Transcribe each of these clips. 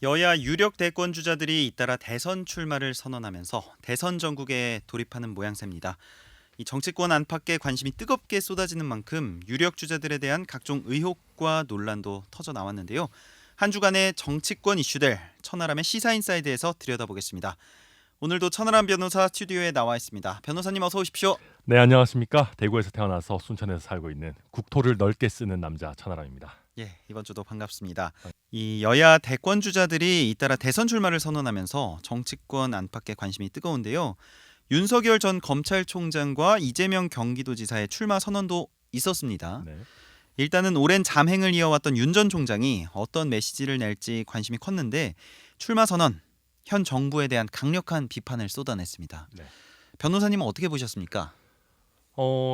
여야 유력 대권 주자들이 잇따라 대선 출마를 선언하면서 대선 전국에 돌입하는 모양새입니다. 이 정치권 안팎에 관심이 뜨겁게 쏟아지는 만큼 유력 주자들에 대한 각종 의혹과 논란도 터져 나왔는데요. 한 주간의 정치권 이슈들 천하람의 시사인사이드에서 들여다보겠습니다. 오늘도 천하람 변호사 스튜디오에 나와 있습니다. 변호사님 어서 오십시오. 네, 안녕하십니까. 대구에서 태어나서 순천에서 살고 있는 국토를 넓게 쓰는 남자 천하람입니다. 예, 이번 주도 반갑습니다. 이 여야 대권 주자들이 잇따라 대선 출마를 선언하면서 정치권 안팎에 관심이 뜨거운데요. 윤석열 전 검찰총장과 이재명 경기도지사의 출마 선언도 있었습니다. 네. 일단은 오랜 잠행을 이어왔던 윤 전 총장이 어떤 메시지를 낼지 관심이 컸는데 출마 선언, 현 정부에 대한 강력한 비판을 쏟아냈습니다. 네. 변호사님은 어떻게 보셨습니까?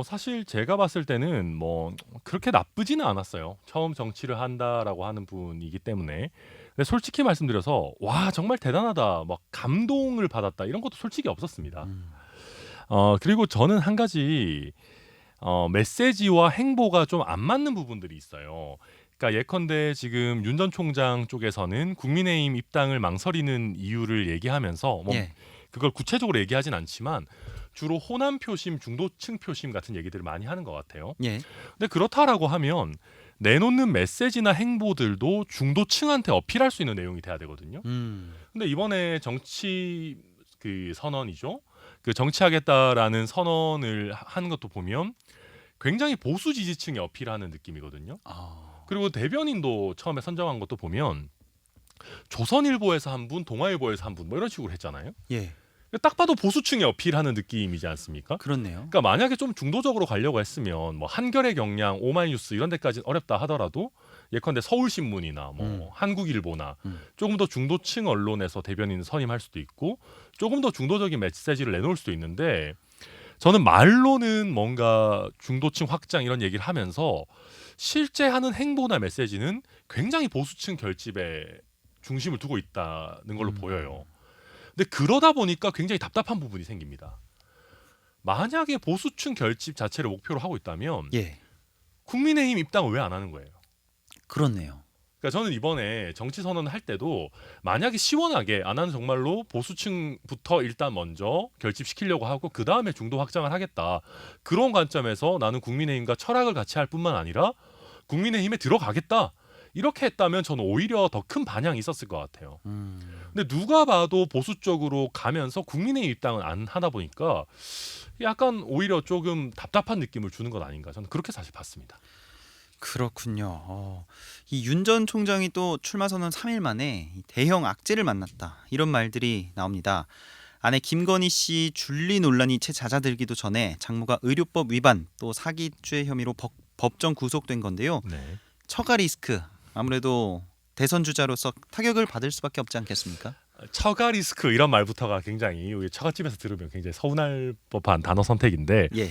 사실 제가 봤을 때는 뭐 그렇게 나쁘지는 않았어요. 처음 정치를 한다라고 하는 분이기 때문에. 근데 솔직히 말씀드려서 와 정말 대단하다, 막 감동을 받았다 이런 것도 솔직히 없었습니다. 그리고 저는 한 가지 메시지와 행보가 좀 안 맞는 부분들이 있어요. 그러니까 예컨대 지금 윤 전 총장 쪽에서는 국민의힘 입당을 망설이는 이유를 얘기하면서 뭐 예, 그걸 구체적으로 얘기하진 않지만 주로 호남 표심, 중도층 표심 같은 얘기들을 많이 하는 것 같아요. 예, 근데 그렇다라고 하면 내놓는 메시지나 행보들도 중도층한테 어필할 수 있는 내용이 돼야 되거든요. 근데 이번에 정치 그 선언이죠. 그 정치하겠다라는 선언을 한 것도 보면 굉장히 보수 지지층에 어필하는 느낌이거든요. 그리고 대변인도 처음에 선정한 것도 보면 조선일보에서 한 분, 동아일보에서 한 분, 뭐 이런 식으로 했잖아요. 예, 딱 봐도 보수층에 어필하는 느낌이지 않습니까? 그렇네요. 그러니까 만약에 좀 중도적으로 가려고 했으면 뭐 한겨레 경향, 오마이뉴스 이런 데까지는 어렵다 하더라도 예컨대 서울신문이나 뭐 한국일보나 음. 조금 더 중도층 언론에서 대변인을 선임할 수도 있고 조금 더 중도적인 메시지를 내놓을 수도 있는데 저는 말로는 뭔가 중도층 확장 이런 얘기를 하면서 실제 하는 행보나 메시지는 굉장히 보수층 결집에 중심을 두고 있다는 걸로 보여요. 근데 그러다 보니까 굉장히 답답한 부분이 생깁니다. 만약에 보수층 결집 자체를 목표로 하고 있다면 예, 국민의힘 입당을 왜 안 하는 거예요? 그렇네요. 그러니까 저는 이번에 정치 선언을 할 때도 만약에 시원하게 안 하는 정말로 보수층부터 일단 먼저 결집시키려고 하고 그 다음에 중도 확장을 하겠다. 그런 관점에서 나는 국민의힘과 철학을 같이 할 뿐만 아니라 국민의힘에 들어가겠다. 이렇게 했다면 저는 오히려 더 큰 반향이 있었을 것 같아요. 근데 누가 봐도 보수 쪽으로 가면서 국민의힘 입당은 안 하다 보니까 약간 오히려 조금 답답한 느낌을 주는 것 아닌가. 저는 그렇게 사실 봤습니다. 그렇군요. 이 윤 전 총장이 또 출마 선언 3일 만에 이 대형 악재를 만났다. 이런 말들이 나옵니다. 아내 김건희 씨 줄리 논란이 채 잦아들기도 전에 장모가 의료법 위반 또 사기죄 혐의로 법정 구속된 건데요. 네. 처가 리스크 아무래도 대선 주자로서 타격을 받을 수밖에 없지 않겠습니까? 처가 리스크 이런 말부터가 굉장히 우리 처갓집에서 들으면 굉장히 서운할 법한 단어 선택인데 예,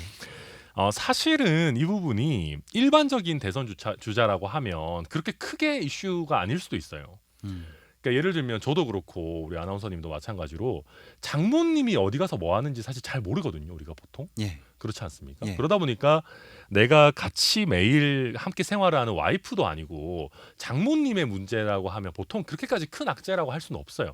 사실은 이 부분이 일반적인 대선 주자라고 하면 그렇게 크게 이슈가 아닐 수도 있어요. 그러니까 예를 들면 저도 그렇고 우리 아나운서님도 마찬가지로 장모님이 어디 가서 뭐 하는지 사실 잘 모르거든요. 우리가 보통 예, 그렇지 않습니까? 예. 그러다 보니까 내가 같이 매일 함께 생활을 하는 와이프도 아니고 장모님의 문제라고 하면 보통 그렇게까지 큰 악재라고 할 수는 없어요.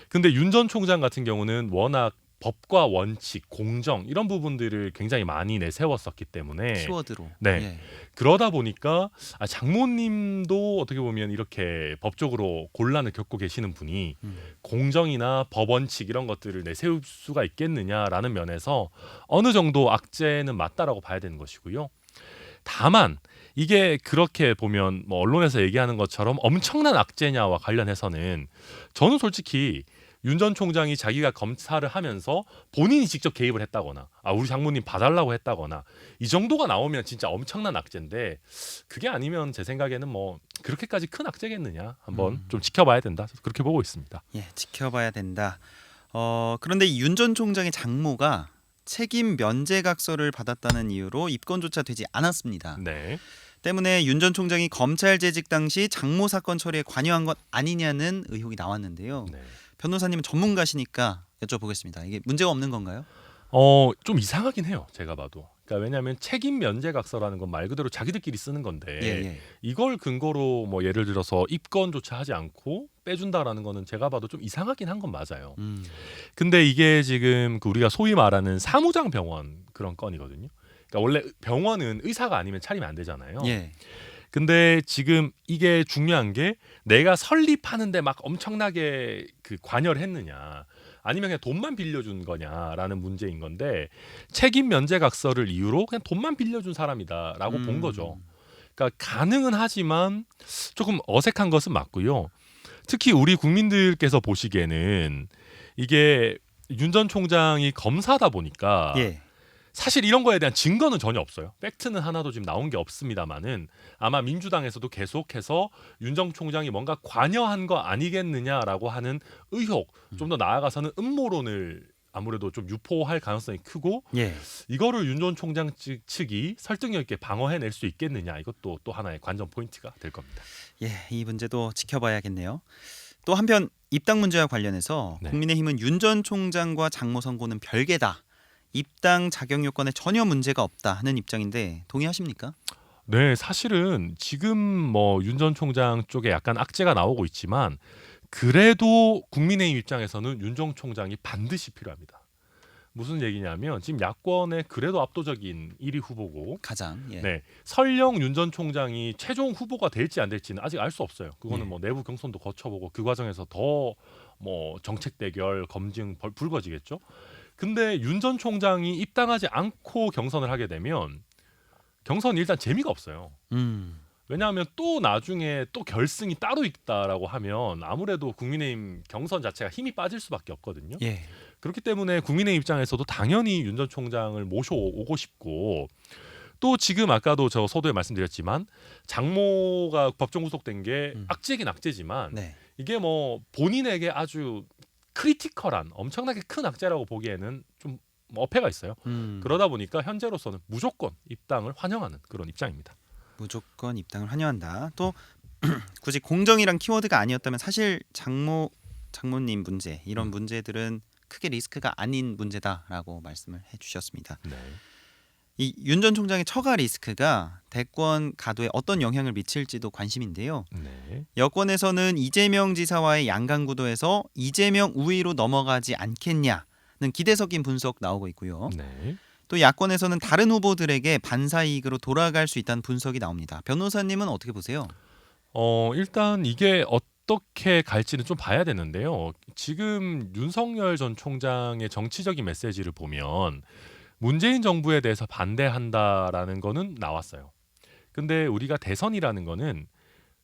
근데 윤 전 총장 같은 경우는 워낙 법과 원칙, 공정 이런 부분들을 굉장히 많이 내세웠었기 때문에 키워드로. 네. 예, 그러다 보니까 장모님도 어떻게 보면 이렇게 법적으로 곤란을 겪고 계시는 분이 공정이나 법 원칙 이런 것들을 내세울 수가 있겠느냐라는 면에서 어느 정도 악재는 맞다라고 봐야 되는 것이고요. 다만 이게 그렇게 보면 뭐 언론에서 얘기하는 것처럼 엄청난 악재냐와 관련해서는 저는 솔직히 윤 전 총장이 자기가 검사를 하면서 본인이 직접 개입을 했다거나 우리 장모님 봐달라고 했다거나 이 정도가 나오면 진짜 엄청난 악재인데 그게 아니면 제 생각에는 뭐 그렇게까지 큰 악재겠느냐 한번 좀 지켜봐야 된다 그렇게 보고 있습니다. 예, 지켜봐야 된다. 그런데 이 윤 전 총장의 장모가 책임 면제각서를 받았다는 이유로 입건조차 되지 않았습니다. 네. 때문에 윤 전 총장이 검찰 재직 당시 장모 사건 처리에 관여한 것 아니냐는 의혹이 나왔는데요. 네. 변호사님은 전문가시니까 여쭤보겠습니다. 이게 문제가 없는 건가요? 좀 이상하긴 해요. 제가 봐도. 그러니까 왜냐하면 책임 면제각서라는 건 말 그대로 자기들끼리 쓰는 건데 예, 예. 이걸 근거로 뭐 예를 들어서 입건조차 하지 않고 빼준다라는 거는 제가 봐도 좀 이상하긴 한 건 맞아요. 음. 근데 이게 지금 그 우리가 소위 말하는 사무장 병원 그런 건이거든요. 그러니까 원래 병원은 의사가 아니면 차리면 안 되잖아요. 예. 근데 지금 이게 중요한 게 내가 설립하는데 막 엄청나게 그 관여를 했느냐 아니면 그냥 돈만 빌려준 거냐라는 문제인 건데 책임 면제각서를 이유로 그냥 돈만 빌려준 사람이다라고 본 거죠. 그러니까 가능은 하지만 조금 어색한 것은 맞고요. 특히 우리 국민들께서 보시기에는 이게 윤 전 총장이 검사다 보니까 예. 사실 이런 거에 대한 증거는 전혀 없어요. 팩트는 하나도 지금 나온 게 없습니다만은 아마 민주당에서도 계속해서 윤 전 총장이 뭔가 관여한 거 아니겠느냐라고 하는 의혹, 좀 더 나아가서는 음모론을 아무래도 좀 유포할 가능성이 크고 예. 이거를 윤 전 총장 측이 설득력 있게 방어해낼 수 있겠느냐 이것도 또 하나의 관전 포인트가 될 겁니다. 예, 이 문제도 지켜봐야겠네요. 또 한편 입당 문제와 관련해서 네. 국민의힘은 윤 전 총장과 장모 선고는 별개다. 입당 자격 요건에 전혀 문제가 없다 하는 입장인데 동의하십니까? 네, 사실은 지금 뭐 윤 전 총장 쪽에 약간 악재가 나오고 있지만 그래도 국민의힘 입장에서는 윤 전 총장이 반드시 필요합니다. 무슨 얘기냐면 지금 야권의 그래도 압도적인 1위 후보고 가장 예. 네, 설령 윤 전 총장이 최종 후보가 될지 안 될지는 아직 알 수 없어요. 그거는 예. 뭐 내부 경선도 거쳐보고 그 과정에서 더 뭐 정책 대결 검증 불거지겠죠. 근데 윤 전 총장이 입당하지 않고 경선을 하게 되면 경선이 일단 재미가 없어요. 왜냐하면 또 나중에 또 결승이 따로 있다라고 하면 아무래도 국민의힘 경선 자체가 힘이 빠질 수밖에 없거든요. 예. 그렇기 때문에 국민의힘 입장에서도 당연히 윤 전 총장을 모셔오고 싶고 또 지금 아까도 저 서두에 말씀드렸지만 장모가 법정 구속된 게 악재긴 악재지만 네. 이게 뭐 본인에게 아주 크리티컬한 엄청나게 큰 악재라고 보기에는 좀 어폐가 있어요. 그러다 보니까 현재로서는 무조건 입당을 환영하는 그런 입장입니다. 무조건 입당을 환영한다. 또 굳이 공정이란 키워드가 아니었다면 사실 장모님 문제 이런 문제들은 크게 리스크가 아닌 문제다라고 말씀을 해주셨습니다. 네. 이 윤 전 총장의 처가 리스크가 대권 가도에 어떤 영향을 미칠지도 관심인데요. 네. 여권에서는 이재명 지사와의 양강 구도에서 이재명 우위로 넘어가지 않겠냐는 기대 섞인 분석 나오고 있고요. 네. 또 야권에서는 다른 후보들에게 반사 이익으로 돌아갈 수 있다는 분석이 나옵니다. 변호사님은 어떻게 보세요? 일단 이게 어떻게 갈지는 좀 봐야 되는데요. 지금 윤석열 전 총장의 정치적인 메시지를 보면 문재인 정부에 대해서 반대한다라는 거는 나왔어요. 근데 우리가 대선이라는 거는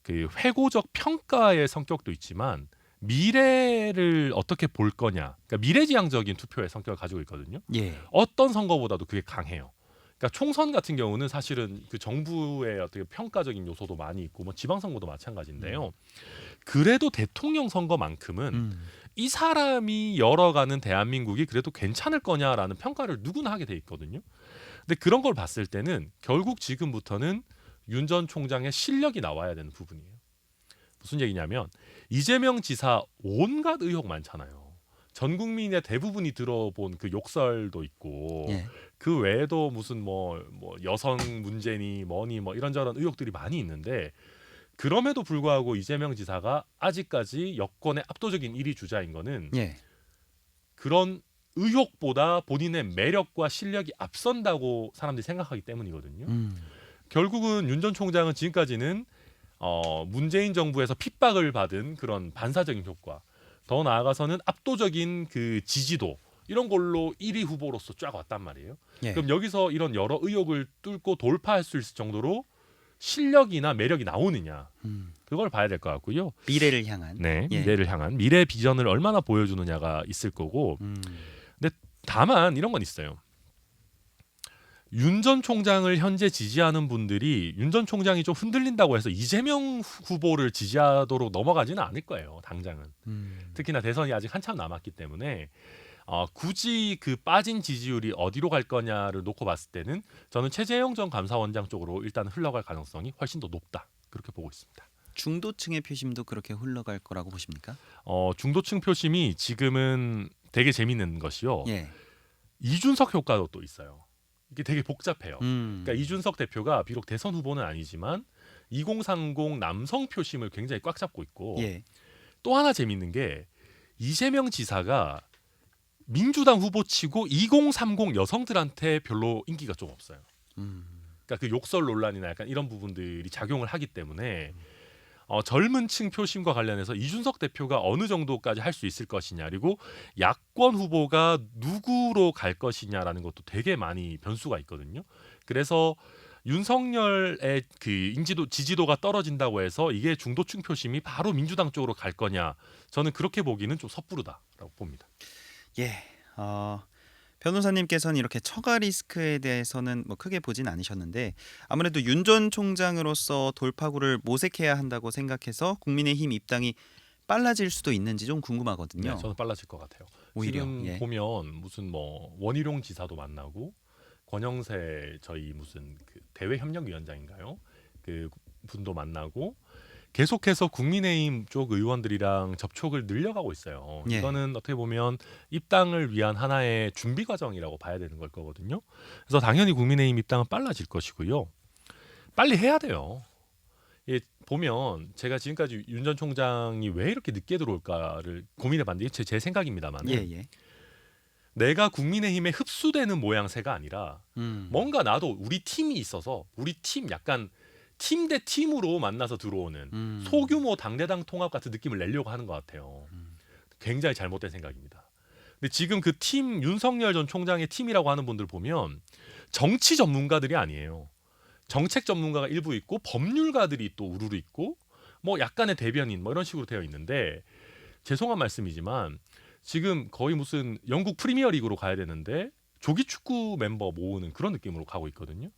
그 회고적 평가의 성격도 있지만 미래를 어떻게 볼 거냐, 그러니까 미래지향적인 투표의 성격을 가지고 있거든요. 예. 어떤 선거보다도 그게 강해요. 그러니까 총선 같은 경우는 사실은 그 정부의 어떻게 평가적인 요소도 많이 있고 뭐 지방선거도 마찬가지인데요. 그래도 대통령 선거만큼은 이 사람이 열어가는 대한민국이 그래도 괜찮을 거냐라는 평가를 누구나 하게 돼 있거든요. 근데 그런 걸 봤을 때는 결국 지금부터는 윤 전 총장의 실력이 나와야 되는 부분이에요. 무슨 얘기냐면 이재명 지사 온갖 의혹 많잖아요. 전 국민의 대부분이 들어본 그 욕설도 있고 예. 그 외에도 무슨 뭐 여성 문제니 뭐니 뭐 이런저런 의혹들이 많이 있는데 그럼에도 불구하고 이재명 지사가 아직까지 여권의 압도적인 1위 주자인 거는 예. 그런 의혹보다 본인의 매력과 실력이 앞선다고 사람들이 생각하기 때문이거든요. 결국은 윤 전 총장은 지금까지는 문재인 정부에서 핍박을 받은 그런 반사적인 효과, 더 나아가서는 압도적인 그 지지도 이런 걸로 1위 후보로서 쫙 왔단 말이에요. 예. 그럼 여기서 이런 여러 의혹을 뚫고 돌파할 수 있을 정도로 실력이나 매력이 나오느냐 그걸 봐야 될 것 같고요. 미래를 향한. 네, 예. 미래를 향한 미래 비전을 얼마나 보여주느냐가 있을 거고. 근데 다만 이런 건 있어요. 윤 전 총장을 현재 지지하는 분들이 윤 전 총장이 좀 흔들린다고 해서 이재명 후보를 지지하도록 넘어가지는 않을 거예요. 당장은. 특히나 대선이 아직 한참 남았기 때문에 굳이 그 빠진 지지율이 어디로 갈 거냐를 놓고 봤을 때는 저는 최재형 전 감사원장 쪽으로 일단 흘러갈 가능성이 훨씬 더 높다. 그렇게 보고 있습니다. 중도층의 표심도 그렇게 흘러갈 거라고 보십니까? 중도층 표심이 지금은 되게 재밌는 것이요. 예. 이준석 효과도 또 있어요. 이게 되게 복잡해요. 그러니까 이준석 대표가 비록 대선 후보는 아니지만 2030 남성 표심을 굉장히 꽉 잡고 있고 예. 또 하나 재밌는 게 이재명 지사가 민주당 후보치고 2030 여성들한테 별로 인기가 좀 없어요. 그러니까 그 욕설 논란이나 약간 이런 부분들이 작용을 하기 때문에 젊은 층 표심과 관련해서 이준석 대표가 어느 정도까지 할 수 있을 것이냐 그리고 야권 후보가 누구로 갈 것이냐라는 것도 되게 많이 변수가 있거든요. 그래서 윤석열의 그 인지도 지지도가 떨어진다고 해서 이게 중도층 표심이 바로 민주당 쪽으로 갈 거냐 저는 그렇게 보기는 좀 섣부르다라고 봅니다. 예. 변호사님께서는 이렇게 처가 리스크에 대해서는 뭐 크게 보진 않으셨는데 아무래도 윤 전 총장으로서 돌파구를 모색해야 한다고 생각해서 국민의힘 입당이 빨라질 수도 있는지 좀 궁금하거든요. 네, 저는 빨라질 것 같아요. 오히려, 지금 예. 보면 무슨 뭐 원희룡 지사도 만나고 권영세 저희 무슨 그 대외협력위원장인가요? 그 분도 만나고 계속해서 국민의힘 쪽 의원들이랑 접촉을 늘려가고 있어요. 예. 이거는 어떻게 보면 입당을 위한 하나의 준비 과정이라고 봐야 되는 걸 거거든요. 그래서 당연히 국민의힘 입당은 빨라질 것이고요. 빨리 해야 돼요. 예, 보면 제가 지금까지 윤 전 총장이 왜 이렇게 늦게 들어올까를 고민해봤는데 이게 제 생각입니다만 예. 내가 국민의힘에 흡수되는 모양새가 아니라 뭔가 나도 우리 팀이 있어서 우리 팀 약간 팀 대 팀으로 만나서 들어오는 소규모 당대당 통합 같은 느낌을 내려고 하는 것 같아요. 굉장히 잘못된 생각입니다. 근데 지금 그 팀 윤석열 전 총장의 팀이라고 하는 분들 보면 정치 전문가들이 아니에요. 정책 전문가가 일부 있고 법률가들이 또 우르르 있고 뭐 약간의 대변인 뭐 이런 식으로 되어 있는데 죄송한 말씀이지만 지금 거의 무슨 영국 프리미어리그로 가야 되는데 조기 축구 멤버 모으는 그런 느낌으로 가고 있거든요.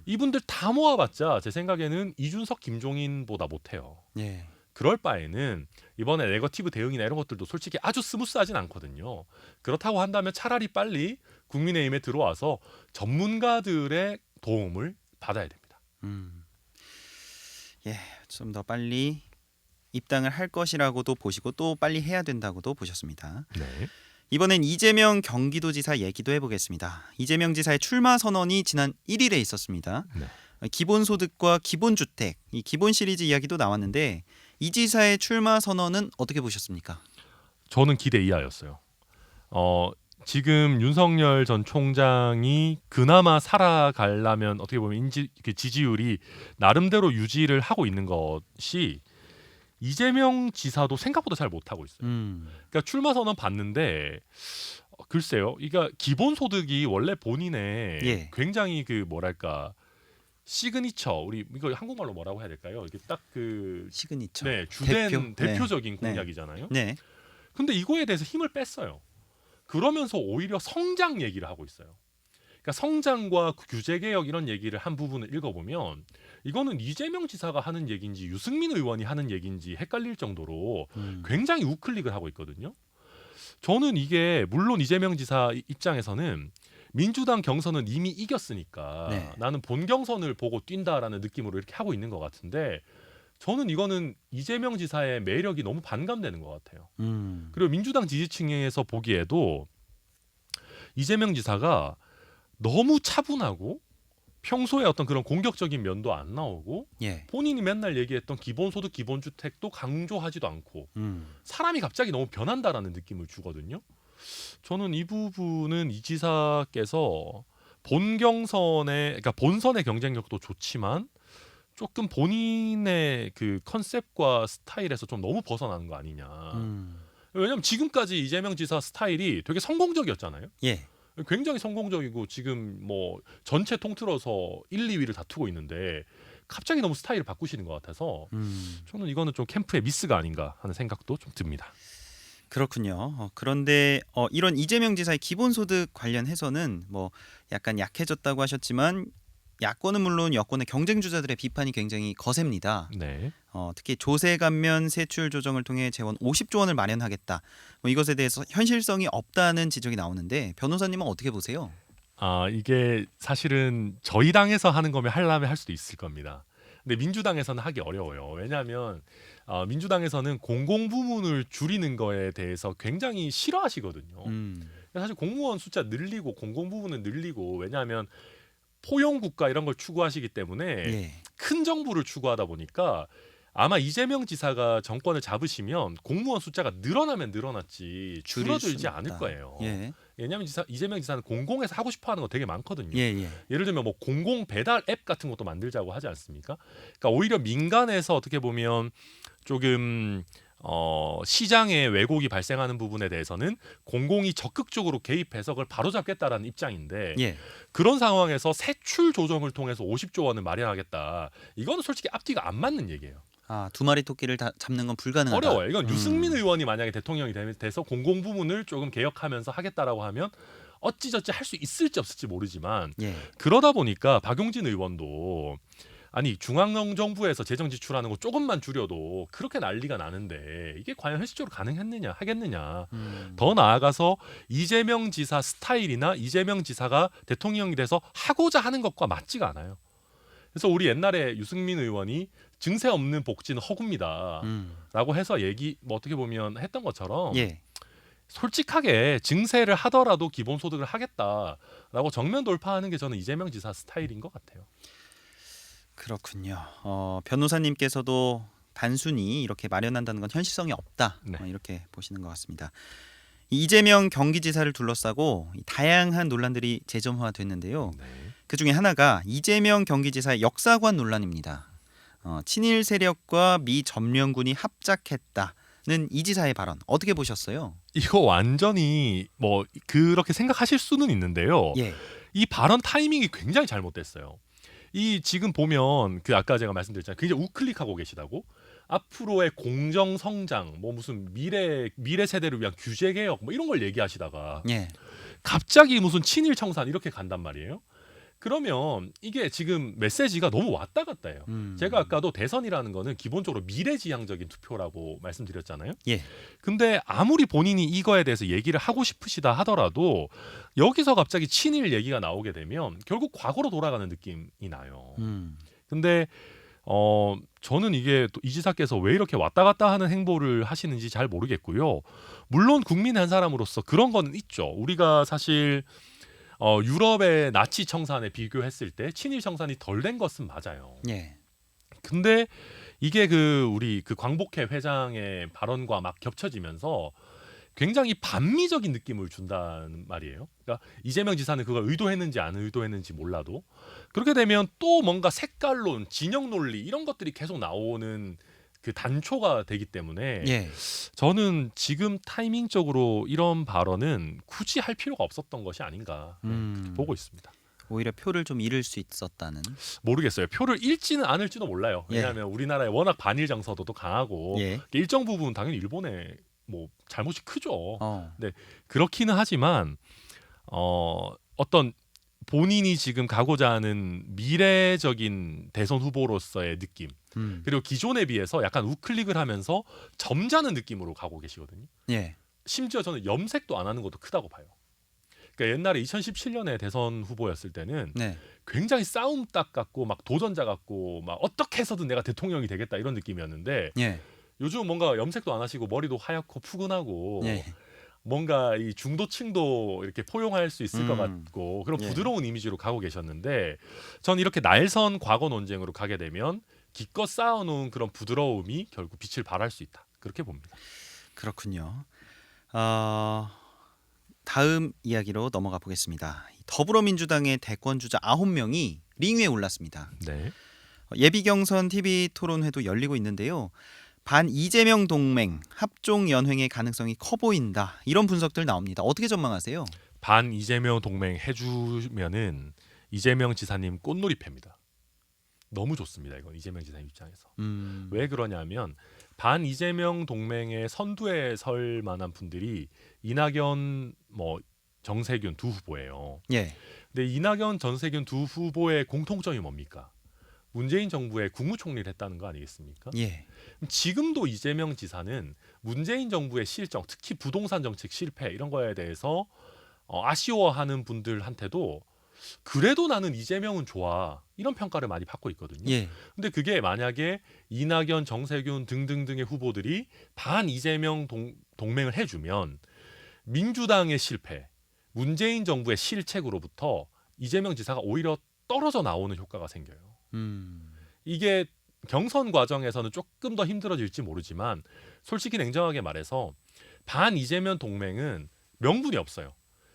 이분들 다 모아봤자 제 생각에는 이준석, 김종인보다 못해요. 예. 그럴 바에는 이번에 네거티브 대응이나 이런 것들도 솔직히 아주 스무스하진 않거든요. 그렇다고 한다면 차라리 빨리 국민의힘에 들어와서 전문가들의 도움을 받아야 됩니다. 예. 좀 더 빨리 입당을 할 것이라고도 보시고 또 빨리 해야 된다고도 보셨습니다. 네. 이번엔 이재명 경기도지사 얘기도 해보겠습니다. 이재명 지사의 출마 선언이 지난 1일에 있었습니다. 네. 기본소득과 기본주택, 이 기본 시리즈 이야기도 나왔는데 이 지사의 출마 선언은 어떻게 보셨습니까? 저는 기대 이하였어요. 지금 윤석열 전 총장이 그나마 살아가려면 어떻게 보면 지지율이 나름대로 유지를 하고 있는 것이 이재명 지사도 생각보다 잘 못하고 있어요. 그러니까 출마 선언 봤는데 글쎄요. 그러니까 기본소득이 원래 본인의 예. 굉장히 그 뭐랄까 시그니처 우리 이거 한국말로 뭐라고 해야 될까요? 이게 딱 그 시그니처. 네, 주된 대표? 대표적인 네. 공약이잖아요. 네. 근데 이거에 대해서 힘을 뺐어요. 그러면서 오히려 성장 얘기를 하고 있어요. 그러니까 성장과 규제 개혁 이런 얘기를 한 부분을 읽어보면 이거는 이재명 지사가 하는 얘기인지 유승민 의원이 하는 얘기인지 헷갈릴 정도로 굉장히 우클릭을 하고 있거든요. 저는 이게 물론 이재명 지사 입장에서는 민주당 경선은 이미 이겼으니까 네. 나는 본 경선을 보고 뛴다라는 느낌으로 이렇게 하고 있는 것 같은데 저는 이거는 이재명 지사의 매력이 너무 반감되는 것 같아요. 그리고 민주당 지지층에서 보기에도 이재명 지사가 너무 차분하고 평소에 어떤 그런 공격적인 면도 안 나오고 예. 본인이 맨날 얘기했던 기본소득, 기본주택도 강조하지도 않고 사람이 갑자기 너무 변한다라는 느낌을 주거든요. 저는 이 부분은 이 지사께서 본 경선의 그러니까 본선의 경쟁력도 좋지만 조금 본인의 그 컨셉과 스타일에서 좀 너무 벗어나는 거 아니냐. 왜냐하면 지금까지 이재명 지사 스타일이 되게 성공적이었잖아요. 예. 굉장히 성공적이고 지금 뭐 전체 통틀어서 1, 2위를 다투고 있는데 갑자기 너무 스타일을 바꾸시는 것 같아서 저는 이거는 좀 캠프의 미스가 아닌가 하는 생각도 좀 듭니다. 그렇군요. 그런데 이런 이재명 지사의 기본소득 관련해서는 뭐 약간 약해졌다고 하셨지만 야권은 물론 여권의 경쟁 주자들의 비판이 굉장히 거셉니다. 네. 특히 조세 감면 세출 조정을 통해 재원 50조 원을 마련하겠다. 뭐 이것에 대해서 현실성이 없다는 지적이 나오는데 변호사님은 어떻게 보세요? 이게 사실은 저희 당에서 하는 거면 하려면 할 수도 있을 겁니다. 근데 민주당에서는 하기 어려워요. 왜냐하면 민주당에서는 공공부문을 줄이는 거에 대해서 굉장히 싫어하시거든요. 사실 공무원 숫자 늘리고 공공 부문은 늘리고 왜냐하면 포용 국가 이런 걸 추구하시기 때문에 예. 큰 정부를 추구하다 보니까 아마 이재명 지사가 정권을 잡으시면 공무원 숫자가 늘어나면 늘어났지 줄일 줄어들지 수는 않을 없다. 거예요. 예. 왜냐하면 이재명 지사는 공공에서 하고 싶어하는 거 되게 많거든요. 예, 예. 예를 들면 뭐 공공 배달 앱 같은 것도 만들자고 하지 않습니까? 그러니까 오히려 민간에서 어떻게 보면 조금 시장에 왜곡이 발생하는 부분에 대해서는 공공이 적극적으로 개입해서 그걸 바로잡겠다라는 입장인데 예. 그런 상황에서 세출 조정을 통해서 50조 원을 마련하겠다. 이거는 솔직히 앞뒤가 안 맞는 얘기예요. 아, 두 마리 토끼를 다 잡는 건 불가능하다. 어려워요. 이건 유승민 의원이 만약에 대통령이 돼서 공공 부문을 조금 개혁하면서 하겠다라고 하면 어찌저찌 할 수 있을지 없을지 모르지만 예. 그러다 보니까 박용진 의원도 아니 중앙정부에서 재정 지출하는 거 조금만 줄여도 그렇게 난리가 나는데 이게 과연 현실적으로 가능했느냐 하겠느냐. 더 나아가서 이재명 지사 스타일이나 이재명 지사가 대통령이 돼서 하고자 하는 것과 맞지가 않아요. 그래서 우리 옛날에 유승민 의원이 증세 없는 복지는 허구입니다 라고 해서 뭐 어떻게 보면 했던 것처럼 예. 솔직하게 증세를 하더라도 기본소득을 하겠다라고 정면 돌파하는 게 저는 이재명 지사 스타일인 것 같아요. 그렇군요. 변호사님께서도 단순히 이렇게 마련한다는 건 현실성이 없다. 네. 이렇게 보시는 것 같습니다. 이재명 경기지사를 둘러싸고 다양한 논란들이 재점화됐는데요. 네. 그 중에 하나가 이재명 경기지사의 역사관 논란입니다. 친일 세력과 미 점령군이 합작했다는 이 지사의 발언 어떻게 보셨어요? 이거 완전히 뭐 그렇게 생각하실 수는 있는데요. 예, 이 발언 타이밍이 굉장히 잘못됐어요. 이 지금 보면 그 아까 제가 말씀드렸잖아요. 굉장히 우클릭하고 계시다고. 앞으로의 공정 성장, 뭐 무슨 미래 세대를 위한 규제 개혁 뭐 이런 걸 얘기하시다가 예, 갑자기 무슨 친일 청산 이렇게 간단 말이에요. 그러면 이게 지금 메시지가 너무 왔다 갔다 해요. 제가 아까도 대선이라는 거는 기본적으로 미래지향적인 투표라고 말씀드렸잖아요. 예, 근데 아무리 본인이 이거에 대해서 얘기를 하고 싶으시다 하더라도 여기서 갑자기 친일 얘기가 나오게 되면 결국 과거로 돌아가는 느낌이 나요. 근데 저는 이게 이 지사께서 왜 이렇게 왔다 갔다 하는 행보를 하시는지 잘 모르겠고요. 물론 국민 한 사람으로서 그런 건 있죠. 우리가 사실 유럽의 나치 청산에 비교했을 때 친일 청산이 덜 된 것은 맞아요. 예, 근데 이게 우리 광복회 회장의 발언과 막 겹쳐지면서 굉장히 반미적인 느낌을 준다는 말이에요. 그러니까 이재명 지사는 그걸 의도했는지 안 의도했는지 몰라도 그렇게 되면 또 뭔가 색깔론, 진영 논리 이런 것들이 계속 나오는 그 단초가 되기 때문에 예. 저는 지금 타이밍적으로 이런 발언은 굳이 할 필요가 없었던 것이 아닌가 그렇게 보고 있습니다. 오히려 표를 좀 잃을 수 있었다는. 모르겠어요. 표를 잃지는 않을지도 몰라요. 예. 왜냐하면 우리나라에 워낙 반일 정서도 강하고 예. 일정 부분 당연히 일본의 뭐 잘못이 크죠. 어. 그렇기는 하지만 어떤 본인이 지금 가고자 하는 미래적인 대선 후보로서의 느낌 그리고 기존에 비해서 약간 우클릭을 하면서 점잖은 느낌으로 가고 계시거든요. 예. 심지어 저는 염색도 안 하는 것도 크다고 봐요. 그러니까 옛날에 2017년에 대선 후보였을 때는 네. 굉장히 싸움딱 같고 막 도전자 같고 막 어떻게 해서든 내가 대통령이 되겠다 이런 느낌이었는데 예. 요즘 뭔가 염색도 안 하시고 머리도 하얗고 푸근하고 예. 뭔가 이 중도층도 이렇게 포용할 수 있을 것 같고 그런 예. 부드러운 이미지로 가고 계셨는데 전 이렇게 날선 과거 논쟁으로 가게 되면 기껏 쌓아놓은 그런 부드러움이 결국 빛을 발할 수 있다. 그렇게 봅니다. 그렇군요. 다음 이야기로 넘어가 보겠습니다. 더불어민주당의 대권 주자 9명이 링 위에 올랐습니다. 네. 예비 경선 TV 토론회도 열리고 있는데요. 반 이재명 동맹 합종 연횡의 가능성이 커 보인다. 이런 분석들 나옵니다. 어떻게 전망하세요? 반 이재명 동맹 해주면은 이재명 지사님 꽃놀이패입니다. 너무 좋습니다. 이건 이재명 지사님 입장에서. 왜 그러냐면 반 이재명 동맹의 선두에 설 만한 분들이 이낙연 뭐 정세균 두 후보예요. 예. 근데 이낙연 정세균 두 후보의 공통점이 뭡니까? 문재인 정부의 국무총리를 했다는 거 아니겠습니까? 예. 지금도 이재명 지사는 문재인 정부의 실정, 특히 부동산 정책 실패 이런 거에 대해서 아쉬워하는 분들한테도 그래도 나는 이재명은 좋아 이런 평가를 많이 받고 있거든요. 예. 근데 그게 만약에 이낙연, 정세균 등등등의 후보들이 반 이재명 동맹을 해주면 민주당의 실패 문재인 정부의 실책으로부터 이재명 지사가 오히려 떨어져 나오는 효과가 생겨요. 이게 경선 과정에서는 조금 더 힘들어질지 모르지만 솔직히 냉정하게 말해서 반 이재명 동맹은 명분이 없어요.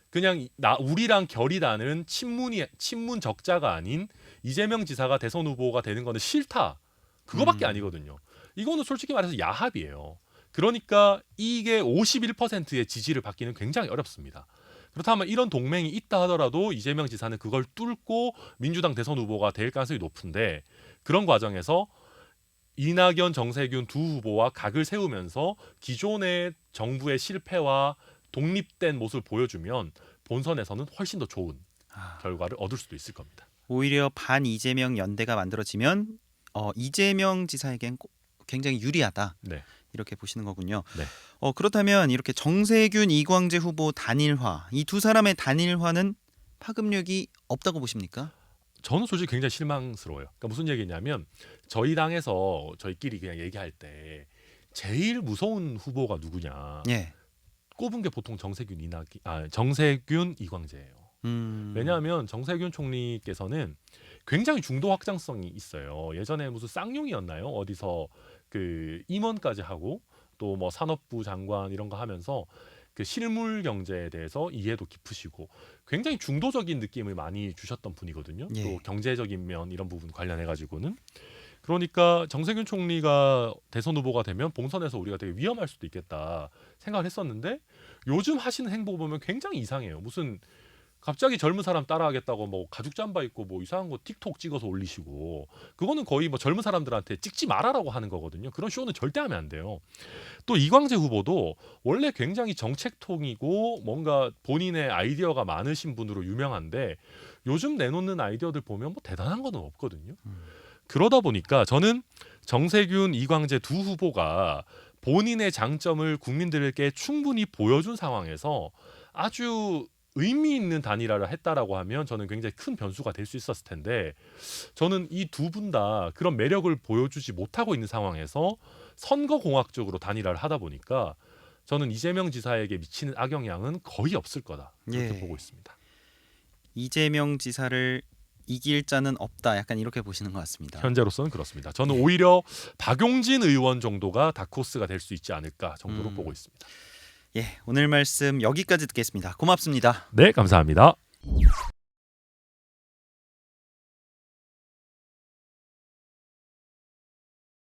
그냥 우리랑 결이 나는 친문 적자가 아닌 이재명 지사가 대선 후보가 되는 거는 싫다. 그거밖에 아니거든요. 이거는 솔직히 말해서 야합이에요. 그러니까 이게 51%의 지지를 받기는 굉장히 어렵습니다. 그렇다면 이런 동맹이 있다 하더라도 이재명 지사는 그걸 뚫고 민주당 대선 후보가 될 가능성이 높은데 그런 과정에서 이낙연, 정세균 두 후보와 각을 세우면서 기존의 정부의 실패와 독립된 모습을 보여주면 본선에서는 훨씬 더 좋은 결과를 얻을 수도 있을 겁니다. 오히려 반 이재명 연대가 만들어지면 이재명 지사에겐 굉장히 유리하다. 네. 이렇게 보시는 거군요. 네. 그렇다면 이렇게 정세균, 이광재 후보 단일화, 이 두 사람의 단일화는 파급력이 없다고 보십니까? 저는 솔직히 굉장히 실망스러워요. 그러니까 무슨 얘기냐면 저희 당에서 저희끼리 그냥 얘기할 때 제일 무서운 후보가 누구냐 예. 꼽은 게 보통 정세균, 이광재예요. 왜냐하면 정세균 총리께서는 굉장히 중도 확장성이 있어요. 예전에 무슨 쌍용이었나요? 어디서 그 임원까지 하고 또 뭐 산업부 장관 이런 거 하면서 그 실물 경제에 대해서 이해도 깊으시고 굉장히 중도적인 느낌을 많이 주셨던 분이거든요. 예. 또 경제적인 면 이런 부분 관련해 가지고는 그러니까 정세균 총리가 대선 후보가 되면 본선에서 우리가 되게 위험할 수도 있겠다 생각을 했었는데 요즘 하시는 행보 보면 굉장히 이상해요. 무슨 갑자기 젊은 사람 따라하겠다고 뭐 가죽 잠바 입고 뭐 이상한 거 틱톡 찍어서 올리시고 그거는 거의 뭐 젊은 사람들한테 찍지 말아라고 하는 거거든요. 그런 쇼는 절대 하면 안 돼요. 또 이광재 후보도 원래 굉장히 정책통이고 뭔가 본인의 아이디어가 많으신 분으로 유명한데 요즘 내놓는 아이디어들 보면 뭐 대단한 건 없거든요. 그러다 보니까 저는 정세균, 이광재 두 후보가 본인의 장점을 국민들에게 충분히 보여준 상황에서 아주 의미 있는 단일화를 했다라고 하면 저는 굉장히 큰 변수가 될 수 있었을 텐데 저는 이 두 분 다 그런 매력을 보여주지 못하고 있는 상황에서 선거공학적으로 단일화를 하다 보니까 저는 이재명 지사에게 미치는 악영향은 거의 없을 거다 그렇게 예. 보고 있습니다. 이재명 지사를 이길 자는 없다. 약간 이렇게 보시는 것 같습니다. 현재로서는 그렇습니다. 저는 오히려 박용진 의원 정도가 다크호스가 될 수 있지 않을까 정도로 보고 있습니다. 예, 오늘 말씀 여기까지 듣겠습니다. 고맙습니다. 네, 감사합니다.